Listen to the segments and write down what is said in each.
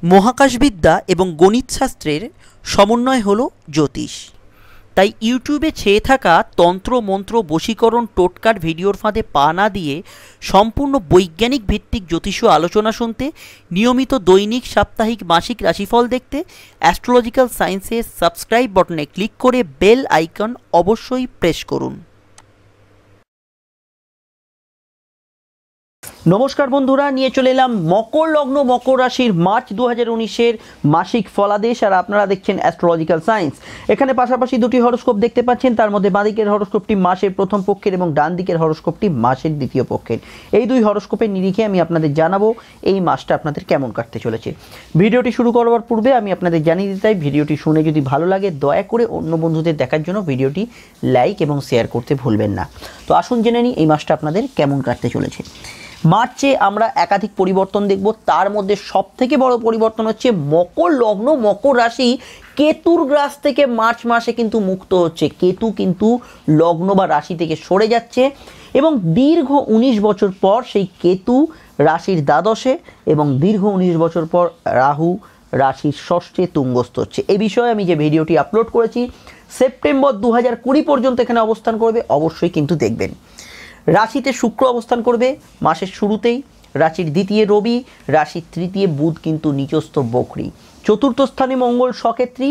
মহাকাশবিদ্যা এবং গণিতশাস্ত্রের সমন্বয় হলো জ্যোতিষ। তাই ইউটিউবে ছেয়ে থাকা তন্ত্র মন্ত্র বশীকরণ টোটকার ভিডিওর ফাঁদে পা না দিয়ে সম্পূর্ণ বৈজ্ঞানিক ভিত্তিক জ্যোতিষীয় আলোচনা শুনতে, নিয়মিত দৈনিক সাপ্তাহিক মাসিক রাশিফল দেখতে অ্যাস্ট্রোলজিক্যাল সায়েন্সের সাবস্ক্রাইব বাটনে ক্লিক করে বেল আইকন অবশ্যই প্রেস করুন। নমস্কার বন্ধুরা, নিয়ে চলে এলাম মকর লগ্ন মকর রাশির মার্চ 2019-এর মাসিক ফলাদেশ। আর আপনারা দেখছেন অ্যাস্ট্রোলজিক্যাল সায়েন্স। এখানে পাশাপাশি দুটি হরোস্কোপ দেখতে পাচ্ছেন, তার মধ্যে বাঁ দিকের হরোস্কোপটি মাসের প্রথম পক্ষের এবং ডান দিকের হরোস্কোপটি মাসের দ্বিতীয় পক্ষের। এই দুই হরোস্কোপের নিরিখে আমি আপনাদের জানাবো এই মাসটা আপনাদের কেমন কাটতে চলেছে। ভিডিওটি শুরু করবার পূর্বে আমি আপনাদের জানিয়ে দিতে চাই, ভিডিওটি শুনে যদি ভালো লাগে দয়া করে অন্য বন্ধুদের দেখার জন্য ভিডিওটি লাইক এবং শেয়ার করতে ভুলবেন না। তো আসুন জেনে নিই এই মাসটা আপনাদের কেমন কাটতে চলেছে। মার্চে আমরা একাধিক পরিবর্তন দেখব, তার মধ্যে সবথেকে বড় পরিবর্তন হচ্ছে মকর লগ্ন মকর রাশি কেতুর গ্রাস থেকে মার্চ মাসে কিন্তু মুক্ত হচ্ছে। কেতু কিন্তু লগ্ন বা রাশি থেকে সরে যাচ্ছে এবং দীর্ঘ 19 বছর পর সেই কেতু রাশির দ্বাদশে এবং দীর্ঘ 19 বছর পর রাহু রাশির ষষ্ঠে তুঙ্গস্থ হচ্ছে। এই বিষয়ে আমি যে ভিডিওটি আপলোড করেছি সেপ্টেম্বর 2020 পর্যন্ত এখানে অবস্থান করবে, অবশ্যই কিন্তু দেখবেন। রাশিতে শুক্র অবস্থান করবে মাসের শুরুতেই, রাশির দ্বিতীয় রবি, রাশির তৃতীয় বুধ কিন্তু নিচস্থ বকরি, চতুর্থ স্থানে মঙ্গল সক্ষেত্রী,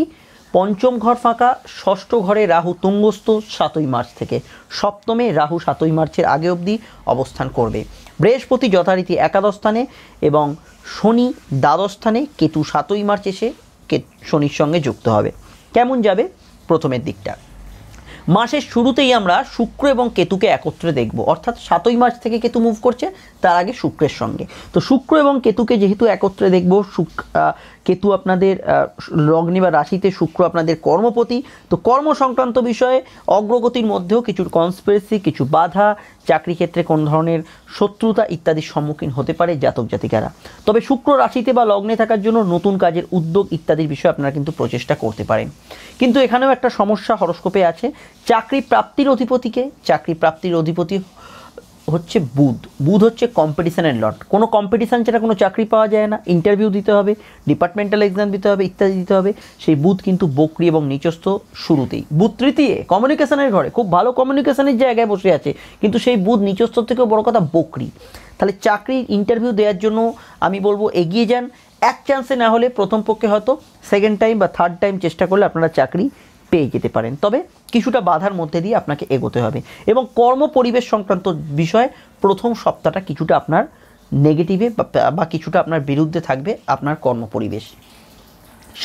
পঞ্চম ঘর ফাঁকা, ষষ্ঠ ঘরে রাহু তুঙ্গস্থ 7ই মার্চ থেকে, সপ্তমে রাহু 7ই মার্চের আগে অবধি অবস্থান করবে। বৃহস্পতি যথারীতি একাদশ স্থানে এবং শনি দ্বাদশ স্থানে, কেতু 7ই মার্চ এসে শনির সঙ্গে যুক্ত হবে। কেমন যাবে প্রথমের দিকটা? মাসের শুরুতেই আমরা শুক্র এবং কেতুকে একত্রে দেখব, অর্থাৎ 7ই মার্চ থেকে কেতু মুভ করছে, তার আগে শুক্রের সঙ্গে। তো শুক্র এবং কেতুকে যেহেতু একত্রে দেখব, কেতু আপনাদের লগ্নে বা রাশিতে, শুক্র আপনাদের কর্মপতি। তো কর্ম সংক্রান্ত বিষয়ে অগ্রগতির মধ্যেও কিছু কনস্পিরেসি, কিছু বাধা, চাকরি ক্ষেত্রে কোন ধরনের শত্রুতা ইত্যাদির সম্মুখীন হতে পারে জাতক জাতিকারা। তবে শুক্র রাশিতে বা লগ্নে থাকার জন্য নতুন কাজের উদ্যোগ ইত্যাদির বিষয়ে আপনারা কিন্তু প্রচেষ্টা করতে পারেন। কিন্তু এখানেও একটা সমস্যা হরোস্কোপে আছে। চাকরি প্রাপ্তির অধিপতি হচ্ছে বুধ। বুধ হচ্ছে কম্পিটিশনের লট। কোনো কম্পিটিশান ছাড়া কোনো চাকরি পাওয়া যায় না, ইন্টারভিউ দিতে হবে, ডিপার্টমেন্টাল এক্সাম দিতে হবে, ইত্যাদি দিতে হবে। সেই বুধ কিন্তু বকরি এবং নিচস্থ শুরুতেই। বুধ তৃতীয় কমিউনিকেশনের ঘরে, খুব ভালো কমিউনিকেশনের জায়গায় বসে আছে, কিন্তু সেই বুধ নিচস্থ থেকেও বড় কথা বকরি। তাহলে চাকরির ইন্টারভিউ দেওয়ার জন্য আমি বলবো এগিয়ে যান। এক চান্সে না হলে প্রথম পক্ষে হয়তো সেকেন্ড টাইম বা থার্ড টাইম চেষ্টা করলে আপনারা চাকরি পেয়ে যেতে পারেন। তবে কিছুটা বাধার মধ্যে দিয়ে আপনাকে এগোতে হবে। এবং কর্ম পরিবেশ সংক্রান্ত বিষয়ে প্রথম সপ্তাহটা কিছুটা আপনার নেগেটিভে বা কিছুটা আপনার বিরুদ্ধে থাকবে আপনার কর্ম পরিবেশ।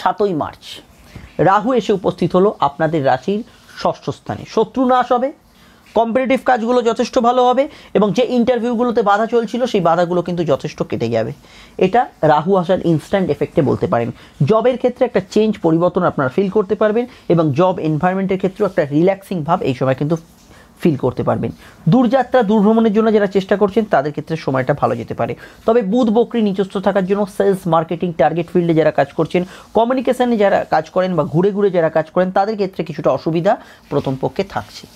7ই মার্চ রাহু এসে উপস্থিত হলো আপনাদের রাশির ষষ্ঠ স্থানে। শত্রু নাশ হবে, কম্পিটিটিভ কাজগুলো যথেষ্ট ভালো হবে এবং যে ইন্টারভিউগুলোতে বাধা চলছিল সেই বাধাগুলো কিন্তু যথেষ্ট কেটে যাবে। এটা রাহু আসার ইনস্ট্যান্ট এফেক্টে বলতে পারেন। জবের ক্ষেত্রে একটা চেঞ্জ পরিবর্তন আপনারা ফিল করতে পারবেন এবং জব এনভায়রনমেন্টের ক্ষেত্রেও একটা রিল্যাক্সিং ভাব এই সময় কিন্তু ফিল করতে পারবেন। দূরযাত্রা দূরভ্রমণের জন্য যারা চেষ্টা করছেন তাদের ক্ষেত্রে সময়টা ভালো যেতে পারে। তবে বুধ বকরি নিচস্থ থাকার জন্য সেলস, মার্কেটিং, টার্গেট ফিল্ডে যারা কাজ করছেন, কমিউনিকেশনে যারা কাজ করেন বা ঘুরে ঘুরে যারা কাজ করেন তাদের ক্ষেত্রে কিছুটা অসুবিধা প্রথম পক্ষে থাকছে।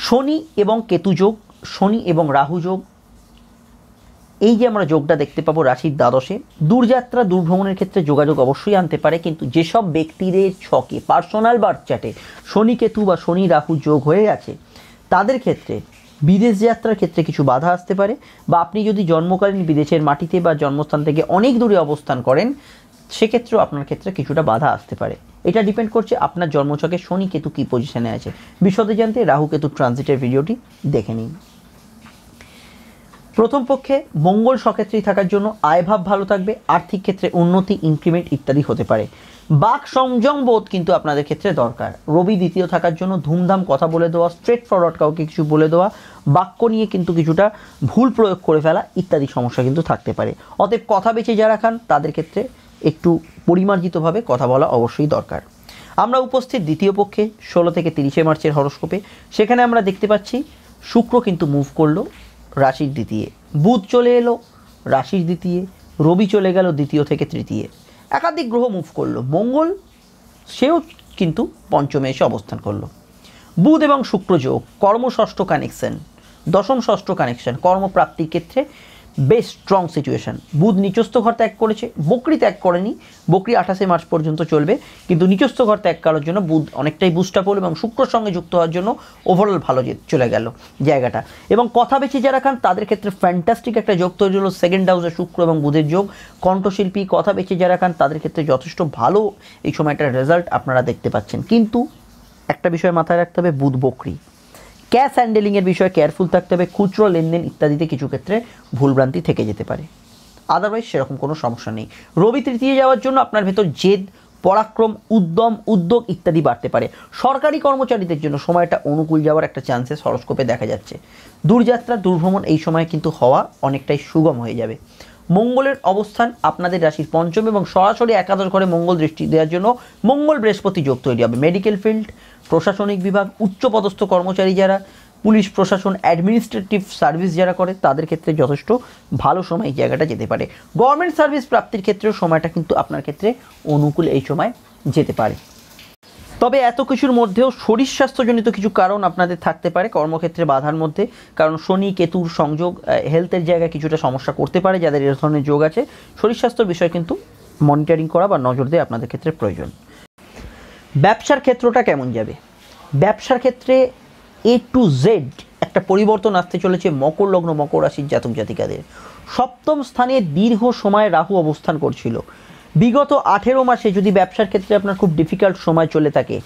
শনি এবং কেতু যোগ, শনি এবং রাহু যোগ, এই যে আমরা যোগটা দেখতে পাবো রাশির দ্বাদশে, দূরযাত্রা দূরভ্রমণের ক্ষেত্রে যোগাযোগ অবশ্যই আনতে পারে। কিন্তু যেসব ব্যক্তিদের ছকে পার্সোনাল বার্থ চার্টে শনি কেতু বা শনি রাহু যোগ হয়ে আছে তাদের ক্ষেত্রে বিদেশ যাত্রার ক্ষেত্রে কিছু বাধা আসতে পারে, বা আপনি যদি জন্মকালীন বিদেশের মাটিতে বা জন্মস্থান থেকে অনেক দূরে অবস্থান করেন সেক্ষেত্রেও আপনার ক্ষেত্রে কিছুটা বাধা আসতে পারে। এটা ডিপেন্ড করছে আপনার জন্মছকে শনি কেতু কী পজিশনে আছে। বিশদে জানতে রাহু কেতু ট্রানজিটের ভিডিওটি দেখে নিন। প্রথম পক্ষে মঙ্গল সক্ষেত্রেই থাকার জন্য আয়ভাব ভালো থাকবে, আর্থিক ক্ষেত্রে উন্নতি, ইনক্রিমেন্ট ইত্যাদি হতে পারে। বাক সংযম বোধ কিন্তু আপনাদের ক্ষেত্রে দরকার। রবি দ্বিতীয় থাকার জন্য ধুমধাম কথা বলে দেওয়া, স্ট্রেট ফরওয়ার্ড কাউকে কিছু বলে দেওয়া, বাক্য নিয়ে কিন্তু কিছুটা ভুল প্রয়োগ করে ফেলা ইত্যাদি সমস্যা কিন্তু থাকতে পারে। অতএব কথা বেছে যারা খান তাদের ক্ষেত্রে একটু পরিমার্জিতভাবে কথা বলা অবশ্যই দরকার। আমরা উপস্থিত দ্বিতীয় পক্ষে 16 থেকে 30 মার্চের হরোস্কোপে। সেখানে আমরা দেখতে পাচ্ছি শুক্র কিন্তু মুভ করলো রাশির দ্বিতীয়, বুধ চলে এলো রাশির দ্বিতীয়, রবি চলে গেল দ্বিতীয় থেকে তৃতীয়, একাধিক গ্রহ মুভ করলো। মঙ্গল সেও কিন্তু পঞ্চমে এসে অবস্থান করলো। বুধ এবং শুক্র যোগ, কর্ম ষষ্ঠ কানেকশন, দশম ষষ্ঠ কানেকশন, কর্মপ্রাপ্তির ক্ষেত্রে বেশ স্ট্রং সিচুয়েশন। বুধ নিচস্থ ঘর ত্যাগ করেছে, বকরি ত্যাগ করেনি, বকরি 28 মার্চ পর্যন্ত চলবে, কিন্তু নিচস্থ ঘর ত্যাগ করার জন্য বুধ অনেকটাই বুস্ট আপ হলো এবং শুক্রর সঙ্গে যুক্ত হওয়ার জন্য ওভারঅল ভালো চলে গেল জায়গাটা। এবং কথা বেশি যারা খান তাদের ক্ষেত্রে ফ্যান্টাস্টিক একটা যোগ তৈরি হলো, সেকেন্ড হাউসে শুক্র এবং বুধের যোগ। কণ্ঠশিল্পী, কথা বেশি যারা খান তাদের ক্ষেত্রে যথেষ্ট ভালো এই সময়টার রেজাল্ট আপনারা দেখতে পাচ্ছেন। কিন্তু একটা বিষয় মাথায় রাখতে হবে, বুধ বকরি, ক্যাশ হ্যান্ডেলিংয়ের বিষয়ে কেয়ারফুল থাকতে হবে, খুচরো লেনদেন ইত্যাদিতে কিছু ক্ষেত্রে ভুলভ্রান্তি থেকে যেতে পারে, আদারওয়াইজ সেরকম কোনো সমস্যা নেই। রবি তৃতীয় যাওয়ার জন্য আপনার ভেতর জেদ, পরাক্রম, উদ্যম, উদ্যোগ ইত্যাদি বাড়তে পারে। সরকারি কর্মচারীদের জন্য সময়টা অনুকূল যাওয়ার একটা চান্সেস হরোস্কোপে দেখা যাচ্ছে। দূরযাত্রা, দূরভ্রমণ এই সময় কিন্তু হওয়া অনেকটাই সুগম হয়ে যাবে। মঙ্গলের অবস্থান আপনাদের রাশির পঞ্চম এবং সরাসরি একাদশ ঘরে মঙ্গল দৃষ্টি দেওয়ার জন্য মঙ্গল বৃহস্পতি যোগ তৈরি হবে। মেডিকেল ফিল্ড, প্রশাসনিক বিভাগ, উচ্চপদস্থ কর্মচারী যারা, পুলিশ প্রশাসন, অ্যাডমিনিস্ট্রেটিভ সার্ভিস যারা করে তাদের ক্ষেত্রে যথেষ্ট ভালো সময় এই জায়গাটা যেতে পারে। গভর্নমেন্ট সার্ভিস প্রাপ্তির ক্ষেত্রেও সময়টা কিন্তু আপনার ক্ষেত্রে অনুকূল এই সময় যেতে পারে। তবে এত কিছুর মধ্যেও শরীর স্বাস্থ্যজনিত কিছু কারণ আপনাদের থাকতে পারে কর্মক্ষেত্রে বাধার মধ্যে, কারণ শনি কেতুর সংযোগ হেলথের জায়গায় কিছুটা সমস্যা করতে পারে। যাদের এ ধরনের যোগ আছে, শরীর স্বাস্থ্যের বিষয় কিন্তু মনিটরিং করা বা নজর দেওয়া আপনাদের ক্ষেত্রে প্রয়োজন। ব্যবসার ক্ষেত্রটা কেমন যাবে? ব্যবসার ক্ষেত্রে A to Z একটা পরিবর্তন আসতে চলেছে মকর লগ্ন মকর রাশির জাতক জাতিকাদের। সপ্তম স্থানে দীর্ঘ সময় রাহু অবস্থান করছিল। বিগত 18 মাসে যদি ব্যবসার ক্ষেত্রে আপনার খুব ডিফিকাল্ট সময় চলে থাকে,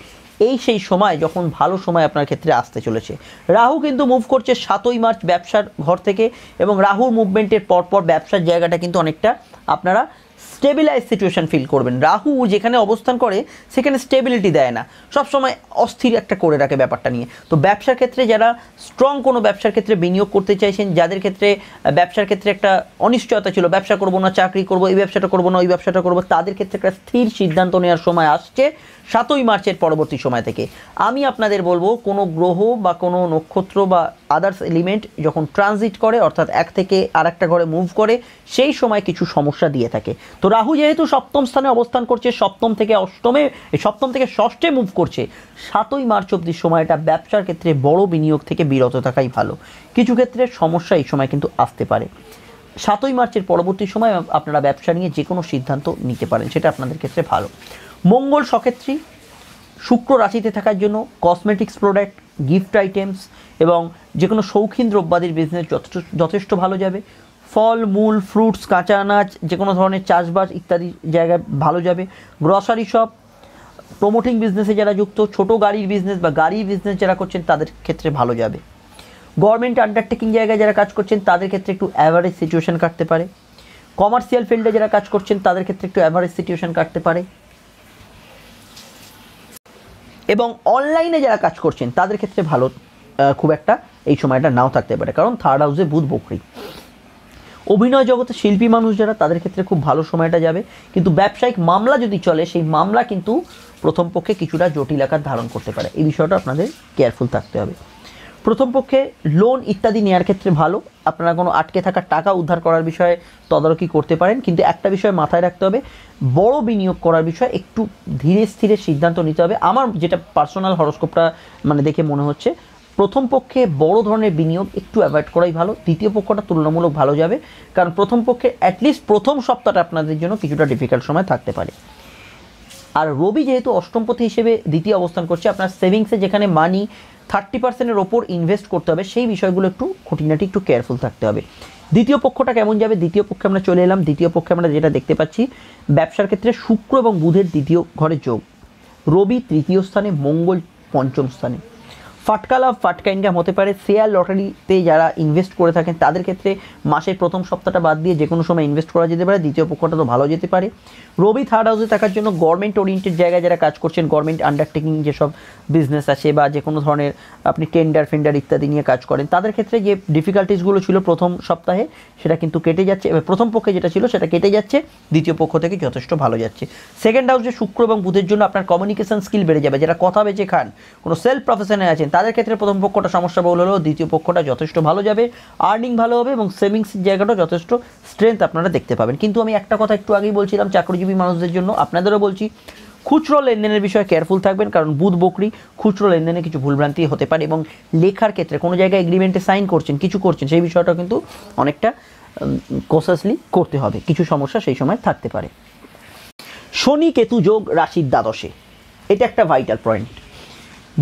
এই সেই সময় যখন ভালো সময় আপনার ক্ষেত্রে আসতে চলেছে। রাহু কিন্তু মুভ করছে 7ই মার্চ ব্যবসার ঘর থেকে, এবং রাহুর মুভমেন্টের পরপর ব্যবসার জায়গাটা কিন্তু অনেকটা আপনারা স্টেবিলাইজ সিচুয়েশন ফিল করবেন। রাহু যেখানে অবস্থান করে সেখানে স্টেবিলিটি দেয় না, সবসময় অস্থির একটা করে রাখে ব্যাপারটা নিয়ে। তো ব্যবসার ক্ষেত্রে যারা স্ট্রং কোনো ব্যবসার ক্ষেত্রে বিনিয়োগ করতে চাইছেন, যাদের ক্ষেত্রে ব্যবসার ক্ষেত্রে একটা অনিশ্চয়তা ছিল, ব্যবসা করবো না চাকরি করবো, এই ব্যবসাটা করবো না ওই ব্যবসাটা করবো, তাদের ক্ষেত্রে একটা স্থির সিদ্ধান্ত নেওয়ার সময় আসছে 7ই মার্চের পরবর্তী সময় থেকে। আমি আপনাদের বলবো, কোনো গ্রহ বা কোনো নক্ষত্র বা আদার্স এলিমেন্ট যখন ট্রানজিট করে, অর্থাৎ এক থেকে আর একটা ঘরে মুভ করে, সেই সময় কিছু সমস্যা দিয়ে থাকে। তো রাহু যেহেতু সপ্তম স্থানে অবস্থান করছে, সপ্তম থেকে ষষ্ঠে মুভ করছে, 7ই মার্চ অবধি সময়টা ব্যবসার ক্ষেত্রে বড় বিনিয়োগ থেকে বিরত থাকাই ভালো। কিছু ক্ষেত্রে সমস্যা এই সময় কিন্তু আসতে পারে। 7ই মার্চের পরবর্তী সময় আপনারা ব্যবসা নিয়ে যে কোনো সিদ্ধান্ত নিতে পারেন, সেটা আপনাদের ক্ষেত্রে ভালো। মঙ্গল সক্ষেত্রী শুক্র রাশিতে থাকার জন্য কসমেটিক্স প্রোডাক্ট, গিফট আইটেমস এবং যে কোনো শৌখিন দ্রব্যাদির বিজনেস যথেষ্ট ভালো যাবে। ফল মূল, ফ্রুটস, কাঁচা আনাজ, যে কোনো ধরনের চাষবাস ইত্যাদি জায়গায় ভালো যাবে। গ্রসারি শপ, প্রমোটিং বিজনেসে যারা যুক্ত, ছোট গাড়ির বিজনেস বা গাড়ির বিজনেস যারা করছেন তাদের ক্ষেত্রে ভালো যাবে। গভর্নমেন্ট আন্ডারটেকিং জায়গায় যারা কাজ করছেন তাদের ক্ষেত্রে একটু অ্যাভারেজ সিচুয়েশন কাটতে পারে। কমার্শিয়াল ফিল্ডে যারা কাজ করছেন তাদের ক্ষেত্রে একটু অ্যাভারেজ সিচুয়েশন কাটতে পারে। এবং অনলাইনে যারা কাজ করছেন তাদের ক্ষেত্রে ভালো খুব একটা এই সময়টা নাও থাকতে পারে, কারণ থার্ড হাউসে বুধ বকরি। অভিনয় জগতে শিল্পী মানুষ যারা, তাদের ক্ষেত্রে খুব ভালো সময়টা যাবে। কিন্তু ব্যবসায়িক মামলা যদি চলে, সেই মামলা কিন্তু প্রথম পক্ষে কিছুটা জটিল আকার ধারণ করতে পারে, এই বিষয়টা আপনাদের কেয়ারফুল থাকতে হবে। প্রথম পক্ষে লোন ইত্যাদি নেওয়ার ক্ষেত্রে ভালো, আপনারা কোনো আটকে থাকা টাকা উদ্ধার করার বিষয়ে তদারকি করতে পারেন। কিন্তু একটা বিষয় মাথায় রাখতে হবে, বড় বিনিয়োগ করার বিষয়ে একটু ধীরে স্থিরে সিদ্ধান্ত নিতে হবে। আমার যেটা পার্সোনাল হরোস্কোপটা দেখে মনে হচ্ছে, প্রথম পক্ষে বড় ধরনের বিনিয়োগ একটু অ্যাভয়েড করাই ভালো। দ্বিতীয় পক্ষটা তুলনামূলক ভালো যাবে, কারণ প্রথম পক্ষে অ্যাটলিস্ট প্রথম সপ্তাহটা আপনাদের জন্য কিছুটা ডিফিকাল্ট সময় থাকতে পারে। আর রবি যেহেতু অষ্টমপতি হিসেবে দ্বিতীয় অবস্থান করছে, আপনার সেভিংসে যেখানে মানি 30%-এর ওপর ইনভেস্ট করতে হবে, সেই বিষয়গুলো একটু খুঁটিনাটি একটু কেয়ারফুল থাকতে হবে। দ্বিতীয় পক্ষটা কেমন যাবে? দ্বিতীয় পক্ষে আমরা চলে এলাম। দ্বিতীয় পক্ষে আমরা যেটা দেখতে পাচ্ছি, ব্যবসার ক্ষেত্রে শুক্র এবং বুধের দ্বিতীয় ঘরে যোগ, রবি তৃতীয় স্থানে, মঙ্গল পঞ্চম স্থানে। ফাটকা লাভ, ফাটকা ইনকাম হতে পারে। শেয়ার লটারিতে যারা ইনভেস্ট করে থাকেন তাদের ক্ষেত্রে মাসের প্রথম সপ্তাহটা বাদ দিয়ে যে কোনো সময় ইনভেস্ট করা যেতে পারে। দ্বিতীয় পক্ষটা তো ভালো যেতে পারে। রবি থার্ড হাউসে থাকার জন্য গভর্নমেন্ট ওরিয়েন্টেড জায়গায় যারা কাজ করছেন, গভর্নমেন্ট আন্ডারটেকিং যেসব বিজনেস আছে বা যে কোনো ধরনের আপনি টেন্ডার ফেন্ডার ইত্যাদি নিয়ে কাজ করেন, তাদের ক্ষেত্রে যে ডিফিকাল্টিসগুলো ছিল প্রথম সপ্তাহে সেটা কিন্তু কেটে যাচ্ছে। এবার প্রথম পক্ষে যেটা ছিল সেটা কেটে যাচ্ছে, দ্বিতীয় পক্ষ থেকে যথেষ্ট ভালো যাচ্ছে। সেকেন্ড হাউসে শুক্র এবং বুধের জন্য আপনার কমিউনিকেশন স্কিল বেড়ে যাবে। যারা কথা বেঁচে খান, কোনো সেলফ প্রফেশনে আছেন, তাদের ক্ষেত্রে প্রথম পক্ষটা সমস্যা বহুল হলেও দ্বিতীয় পক্ষটা যথেষ্ট ভালো যাবে। আর্নিং ভালো হবে এবং সেভিংসের জায়গাটাও যথেষ্ট স্ট্রেংথ আপনারা দেখতে পাবেন। কিন্তু আমি একটা কথা একটু আগেই বলছিলাম, চাকরিজীবী মানুষদের জন্য আপনাদেরও বলছি, খুচরো লেনদেনের বিষয়ে কেয়ারফুল থাকবেন, কারণ বুধ বকরি, খুচরো লেনদেনে কিছু ভুলভ্রান্তি হতে পারে। এবং লেখার ক্ষেত্রে কোনো জায়গায় এগ্রিমেন্টে সাইন করছেন, কিছু করছেন, সেই বিষয়টা কিন্তু অনেকটা কনসাসলি করতে হবে, কিছু সমস্যা সেই সময় থাকতে পারে। শনি কেতু যোগ রাশির দ্বাদশে, এটা একটা ভাইটাল পয়েন্ট।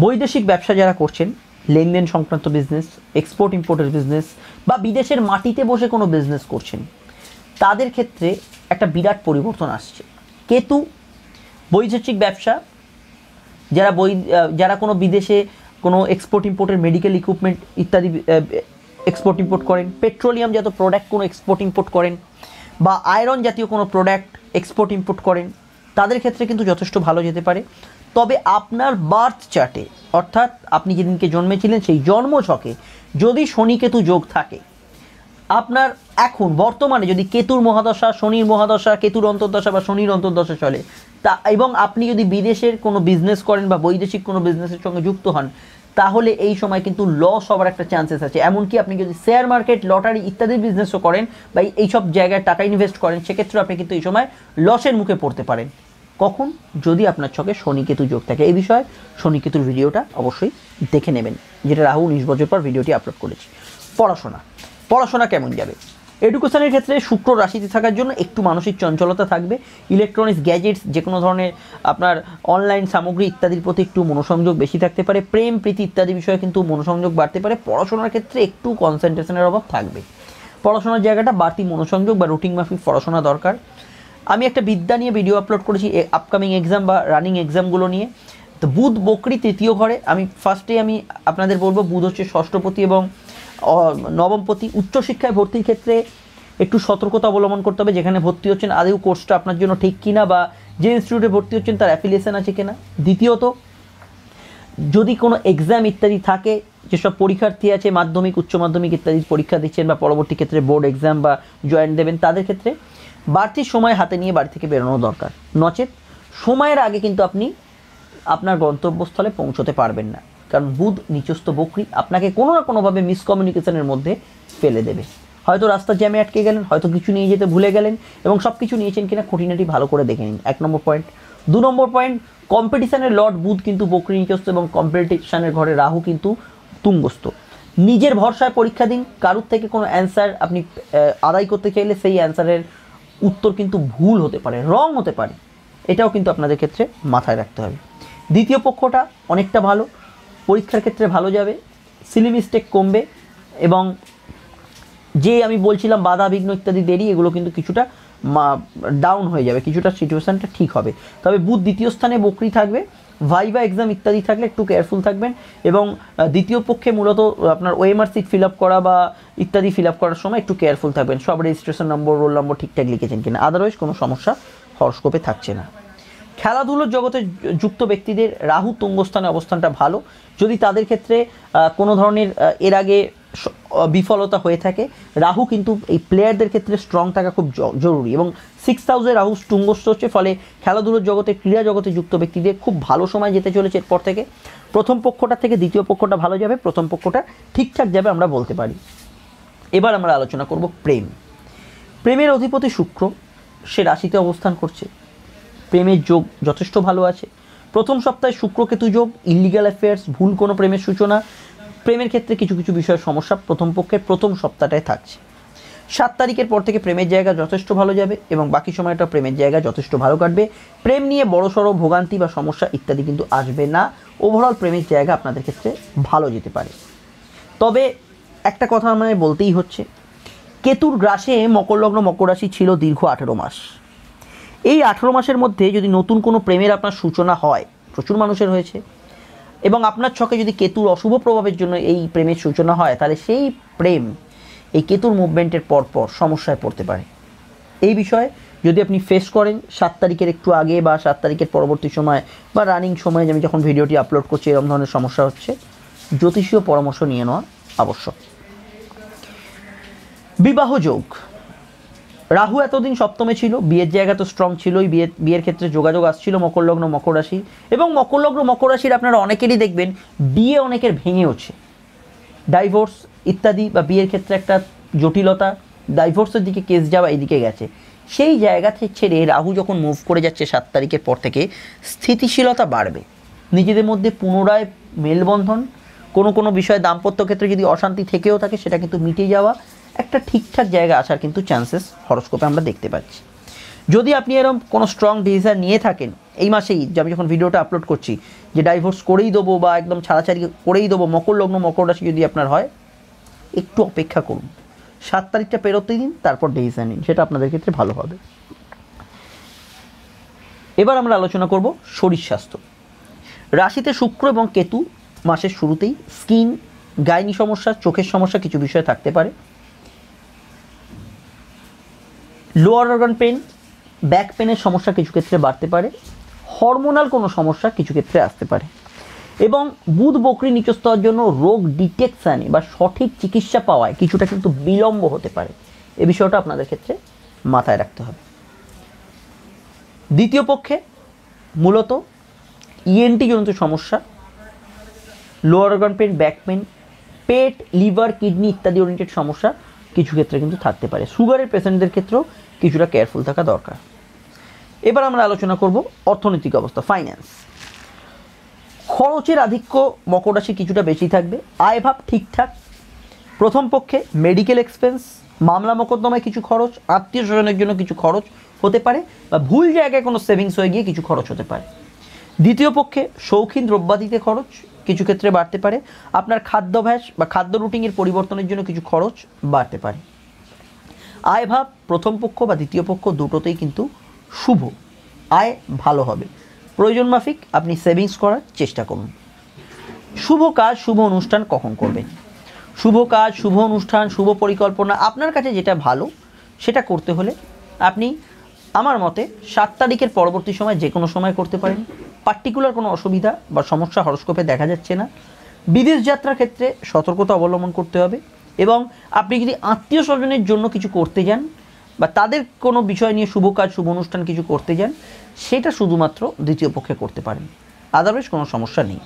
বৈদেশিক ব্যবসা যারা করছেন, লেনদেন সংক্রান্ত বিজনেস, এক্সপোর্ট ইম্পোর্টের বিজনেস বা বিদেশের মাটিতে বসে কোনো বিজনেস করছেন, তাদের ক্ষেত্রে একটা বিরাট পরিবর্তন আসছে। কেতু বৈদেশিক ব্যবসা, যারা কোনো বিদেশে কোনো এক্সপোর্ট ইম্পোর্টের মেডিকেল ইকুইপমেন্ট ইত্যাদি এক্সপোর্ট ইম্পোর্ট করেন, পেট্রোলিয়াম জাতীয় প্রোডাক্ট কোনো এক্সপোর্ট ইম্পোর্ট করেন বা আয়রন জাতীয় কোনো প্রোডাক্ট এক্সপোর্ট ইম্পোর্ট করেন, তাদের ক্ষেত্রে কিন্তু যথেষ্ট ভালো যেতে পারে। তবে আপনার বার্থ চার্টে, অর্থাৎ আপনি যেদিনকে জন্মেছিলেন সেই জন্মছকে যদি শনি কেতু যোগ থাকে, আপনার এখন বর্তমানে যদি কেতুর মহাদশা, শনির মহাদশা, কেতুর অন্তর্দশা বা শনির অন্তর্দশা চলে, তা এবং আপনি যদি বিদেশের কোনো বিজনেস করেন বা বৈদেশিক কোনো বিজনেসের সঙ্গে যুক্ত হন, তাহলে এই সময় কিন্তু লস হওয়ার একটা চান্সেস আছে। এমনকি আপনি যদি শেয়ার মার্কেট, লটারি ইত্যাদি বিজনেসও করেন বা এইসব জায়গায় টাকা ইনভেস্ট করেন, সেক্ষেত্রে আপনি কিন্তু এই সময় লসের মুখে পড়তে পারেন। কখন? যদি আপনার ছকে শনি কেতু যোগ থাকে। এই বিষয়ে শনি কেতুর ভিডিওটা অবশ্যই দেখে নেবেন, যেটা রাহু 19 বছর পর ভিডিওটি আপলোড করেছি। পড়াশোনা কেমন যাবে? এডুকেশনের ক্ষেত্রে শুক্র রাশিতে থাকার জন্য একটু মানসিক চঞ্চলতা থাকবে। ইলেকট্রনিক্স, গ্যাজেটস, যে কোনো ধরনের আপনার অনলাইন সামগ্রী ইত্যাদির প্রতি একটু মনোসংযোগ বেশি থাকতে পারে। প্রেম প্রীতি ইত্যাদি বিষয়ে কিন্তু মনোসংযোগ বাড়তে পারে। পড়াশোনার ক্ষেত্রে একটু কনসেন্ট্রেশনের অভাব থাকবে। পড়াশোনার জায়গাটা বাড়তি মনোসংযোগ বা রুটিন মাফিক পড়াশোনা দরকার। আমি একটা বিদ্যা নিয়ে ভিডিও আপলোড করেছি, আপকামিং এক্সাম বা রানিং এক্সামগুলো নিয়ে। তো বুধ বকরি তৃতীয় ঘরে, আমি আপনাদের বলবো বুধ হচ্ছে ষষ্ঠপতি এবং নবমপতি। উচ্চশিক্ষায় ভর্তির ক্ষেত্রে একটু সতর্কতা অবলম্বন করতে হবে, যেখানে ভর্তি হচ্ছেন আদৌ কোর্সটা আপনার জন্য ঠিক কিনা বা যে ইনস্টিটিউটে ভর্তি হচ্ছেন তার অ্যাফিলিয়েশন আছে কিনা। দ্বিতীয়ত, যদি কোনো এক্সাম ইত্যাদি থাকে, যেসব পরীক্ষার্থী আছে মাধ্যমিক, উচ্চ মাধ্যমিক ইত্যাদি পরীক্ষা দিচ্ছেন বা পরবর্তী ক্ষেত্রে বোর্ড এক্সাম বা জয়েন্ট দেবেন, তাদের ক্ষেত্রে বাড়তি সময় হাতে নিয়ে বাড়ি থেকে বেরোনো দরকার। নচেত সময়ের আগে কিন্তু আপনি আপনার গন্তব্যস্থলে পৌঁছতে পারবেন না, কারণ বুধ নিচস্থ বকরি আপনাকে কোনো না কোনোভাবে মিসকমিউনিকেশনের মধ্যে ফেলে দেবে। হয়তো রাস্তার জ্যামে আটকে গেলেন, হয়তো কিছু নিয়ে যেতে ভুলে গেলেন, এবং সব কিছু নিয়েছেন কিনা খুঁটিনাটি ভালো করে দেখে নিন। 1 নম্বর পয়েন্ট। 2 নম্বর পয়েন্ট, কম্পিটিশানের লর্ড বুধ কিন্তু বকরি নিচস্থ এবং কম্পিটিশানের ঘরে রাহু কিন্তু তুঙ্গস্থ। নিজের ভরসায় পরীক্ষা দিন। কারুর থেকে কোনো অ্যান্সার আপনি আদায় করতে চাইলে সেই অ্যান্সারের উত্তর কিন্তু ভুল হতে পারে, রং হতে পারে, এটাও কিন্তু আপনাদের ক্ষেত্রে মাথায় রাখতে হবে। দ্বিতীয় পক্ষটা অনেকটা ভালো, পরীক্ষার ক্ষেত্রে ভালো যাবে, সিলি মিস্টেক কমবে এবং যে আমি বলছিলাম বাধা বিঘ্ন ইত্যাদি দেরি, এগুলো কিন্তু কিছুটা ডাউন হয়ে যাবে, কিছুটা সিচুয়েশানটা ঠিক হবে। তবে বুধ দ্বিতীয় স্থানে বকরি থাকবে। ভাইভা এক্সাম ইত্যাদি থাকলে একটু কেয়ারফুল থাকবেন এবং দ্বিতীয় পক্ষে মূলত আপনার ওএমআর সিট ফিল আপ করা বা ইত্যাদি ফিল আপ করার সময় একটু কেয়ারফুল থাকবেন, সব রেজিস্ট্রেশন নম্বর, রোল নম্বর ঠিকঠাক লিখেছেন কিনা, আদারওয়াইজ কোনো সমস্যা হরস্কোপে থাকছে না। খেলাধুলোর জগতে যুক্ত ব্যক্তিদের রাহু তুঙ্গস্থানে অবস্থানটা ভালো। যদি তাদের ক্ষেত্রে কোনো ধরনের এর আগে বিফলতা হয়ে থাকে, রাহু কিন্তু এই প্লেয়ারদের ক্ষেত্রে স্ট্রং থাকা খুব জরুরি এবং 6th হাউসে রাহু তুঙ্গস্থ হচ্ছে, ফলে খেলাধুলোর জগতে, ক্রীড়া জগতে যুক্ত ব্যক্তিদের খুব ভালো সময় যেতে চলেছে এরপর থেকে। প্রথম পক্ষটা থেকে দ্বিতীয় পক্ষটা ভালো যাবে, প্রথম পক্ষটা ঠিকঠাক যাবে আমরা বলতে পারি। এবার আমরা আলোচনা করব প্রেমের অধিপতি শুক্র, সে রাশিতে অবস্থান করছে। প্রেমের যোগ যথেষ্ট ভালো আছে। প্রথম সপ্তাহে শুক্র কেতু যোগ, ইলিগাল অ্যাফেয়ার্স, ভুল কোনো প্রেমের সূচনা, প্রেমের ক্ষেত্রে কিছু কিছু বিষয়ের সমস্যা প্রথম পক্ষের প্রথম সপ্তাহটায় থাকছে। 7 তারিখের পর থেকে প্রেমের জায়গা যথেষ্ট ভালো যাবে এবং বাকি সময়টা প্রেমের জায়গা যথেষ্ট ভালো কাটবে। প্রেম নিয়ে বড়সড় ভোগান্তি বা সমস্যা ইত্যাদি কিন্তু আসবে না। ওভারঅল প্রেমের জায়গা আপনাদের ক্ষেত্রে ভালো যেতে পারে। তবে একটা কথা মানে বলতেই হচ্ছে, কেতুর গ্রাসে মকর লগ্ন মকর রাশি ছিল দীর্ঘ 18 মাস। এই 18 মাসের মধ্যে যদি নতুন কোনো প্রেমের আপনার সূচনা হয়, প্রচুর মানুষের হয়েছে, এবং আপনার ছকে যদি কেতুর অশুভ প্রভাবের জন্য এই প্রেমের সূচনা হয়, তাহলে সেই প্রেম এই কেতুর মুভমেন্টের পরপর সমস্যায় পড়তে পারে। এই বিষয়ে যদি আপনি ফেস করেন 7 তারিখের একটু আগে বা 7 তারিখের পরবর্তী সময় বা রানিং সময়ে, আমি যখন ভিডিওটি আপলোড করছি এরকম ধরনের সমস্যা হচ্ছে, জ্যোতিষীয় পরামর্শ নিয়ে নেওয়া আবশ্যক। বিবাহ যোগ, রাহু এতদিন সপ্তমে ছিল, বিয়ের জায়গা তো স্ট্রং ছিলই, বিয়ের ক্ষেত্রে যোগাযোগ আসছিল মকর লগ্ন মকর রাশি, এবং মকর লগ্ন মকর রাশির আপনারা অনেকেরই দেখবেন বিয়ে অনেকের ভেঙেওছে, ডাইভোর্স ইত্যাদি, বা বিয়ের ক্ষেত্রে একটা জটিলতা, ডাইভোর্সের দিকে কেস যাওয়া এইদিকে গেছে। সেই জায়গা থেকে ছেড়ে রাহু যখন মুভ করে যাচ্ছে 7 তারিখের পর থেকে, স্থিতিশীলতা বাড়বে, নিজেদের মধ্যে পুনরায় মেলবন্ধন, কোনো বিষয়ে দাম্পত্য ক্ষেত্রে যদি অশান্তি থেকেও থাকে সেটা কিন্তু মিটে যাওয়া, একটা ঠিকঠাক জায়গা আসার কিন্তু চান্সেস হরোস্কোপে আমরা দেখতে পাচ্ছি। যদি আপনি এরকম কোনো স্ট্রং ডিসিশন নিয়ে থাকেন এই মাসেই, যে আমি যখন ভিডিওটা আপলোড করছি যে ডাইভোর্স করেই দেবো বা একদম ছাড়াছাড়ি করেই দেবো, মকর লগ্ন মকর রাশি যদি আপনার হয়, একটু অপেক্ষা করুন, 7 তারিখটা পেরোতে দিন, তারপর ডিসিশন নিন, সেটা আপনাদের ক্ষেত্রে ভালো হবে। এবার আমরা আলোচনা করব শরীর স্বাস্থ্য। রাশিতে শুক্র এবং কেতু মাসের শুরুতেই স্কিন, গাইনি সমস্যা, চোখের সমস্যা কিছু বিষয়ে থাকতে পারে। লোয়ার অর্গান পেন, ব্যাক পেনের সমস্যা কিছু ক্ষেত্রে বাড়তে পারে। হরমোনাল কোনো সমস্যা কিছু ক্ষেত্রে আসতে পারে। এবং বুধ বকরি নিচস্থ হওয়ার জন্য রোগ ডিটেকশানে বা সঠিক চিকিৎসা পাওয়ায় কিছুটা কিন্তু বিলম্ব হতে পারে। এ বিষয়টা আপনাদের ক্ষেত্রে মাথায় রাখতে হবে। দ্বিতীয় পক্ষে মূলত ইএনটি জনিত সমস্যা, lower organ pain, back pain, পেট, লিভার, কিডনি ইত্যাদি ওরিয়েন্টেড সমস্যা কিছু ক্ষেত্রে কিন্তু থাকতে পারে। সুগারের পেশেন্টদের ক্ষেত্রেও কিছুটা কেয়ারফুল থাকা দরকার। এবার আমরা আলোচনা করব অর্থনৈতিক অবস্থা, ফাইন্যান্স। খরচের আধিক্য মকর রাশি কিছুটা বেশি থাকবে, আয়ভাব ঠিকঠাক। প্রথম পক্ষে মেডিকেল এক্সপেন্স, মামলা মোকদ্দমায় কিছু খরচ, আত্মীয় স্বজনের জন্য কিছু খরচ হতে পারে, বা ভুল জায়গায় কোনো সেভিংস হয়ে গিয়ে কিছু খরচ হতে পারে। দ্বিতীয় পক্ষে শৌখিন দ্রব্যাদিতে খরচ কিছু ক্ষেত্রে বাড়তে পারে, আপনার খাদ্যাভ্যাস বা খাদ্য রুটিনের পরিবর্তনের জন্য কিছু খরচ বাড়তে পারে। আয়ভাব প্রথম পক্ষ বা দ্বিতীয় পক্ষ দুটোতেই কিন্তু শুভ, আয় ভালো হবে। প্রয়োজন মাফিক আপনি সেভিংস করার চেষ্টা করুন। শুভ কাজ শুভ অনুষ্ঠান কখন করবেন? শুভ কাজ শুভ অনুষ্ঠান শুভ পরিকল্পনা আপনার কাছে যেটা ভালো সেটা করতে হলে আপনি আমার মতে 7 তারিখের পরবর্তী সময় যে কোনো সময় করতে পারেন। পার্টিকুলার কোনো অসুবিধা বা সমস্যা হরোস্কোপে দেখা যাচ্ছে না। বিদেশ যাত্রার ক্ষেত্রে সতর্কতা অবলম্বন করতে হবে। এবং আপনি যদি আত্মীয় স্বজনের জন্য কিছু করতে যান বা তাদের কোনো বিষয় নিয়ে শুভ কাজ শুভ অনুষ্ঠান কিছু করতে যান, সেটা শুধুমাত্র দ্বিতীয় পক্ষে করতে পারেন, আদারওয়াইজ কোনো সমস্যা নেই।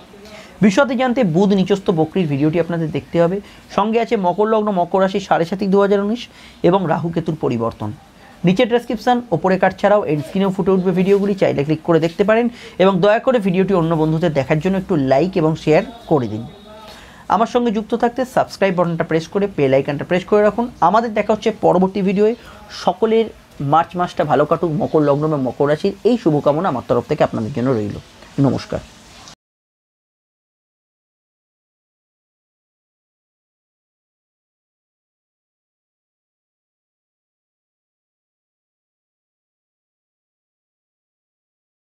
বিষয়টি জানতে বুধ নিচস্থ বকরির ভিডিওটি আপনাদের দেখতে হবে। সঙ্গে আছে মকর লগ্ন মকর রাশি 7.5 2019 এবং রাহু কেতুর পরিবর্তন। নিচে ডেসক্রিপশন, ওপরে কার্ড ছাড়াও এন্ড স্ক্রিনেও ফুটে উঠবে ভিডিওগুলি, চাইলে ক্লিক করে দেখতে পারেন। এবং দয়া করে ভিডিওটি অন্য বন্ধুদের দেখার জন্য একটু লাইক এবং শেয়ার করে দিন। আমার সঙ্গে যুক্ত থাকতে সাবস্ক্রাইব বাটনটা প্রেস করে বেল আইকনটা প্রেস করে রাখুন। আমাদের দেখা হচ্ছে পরবর্তী ভিডিওয়ে। সকলের মার্চ মাসটা ভালো কাটুক, মকর লগ্ন বা মকর রাশির এই শুভকামনা আমার তরফ থেকে আপনাদের জন্য রইল। নমস্কার।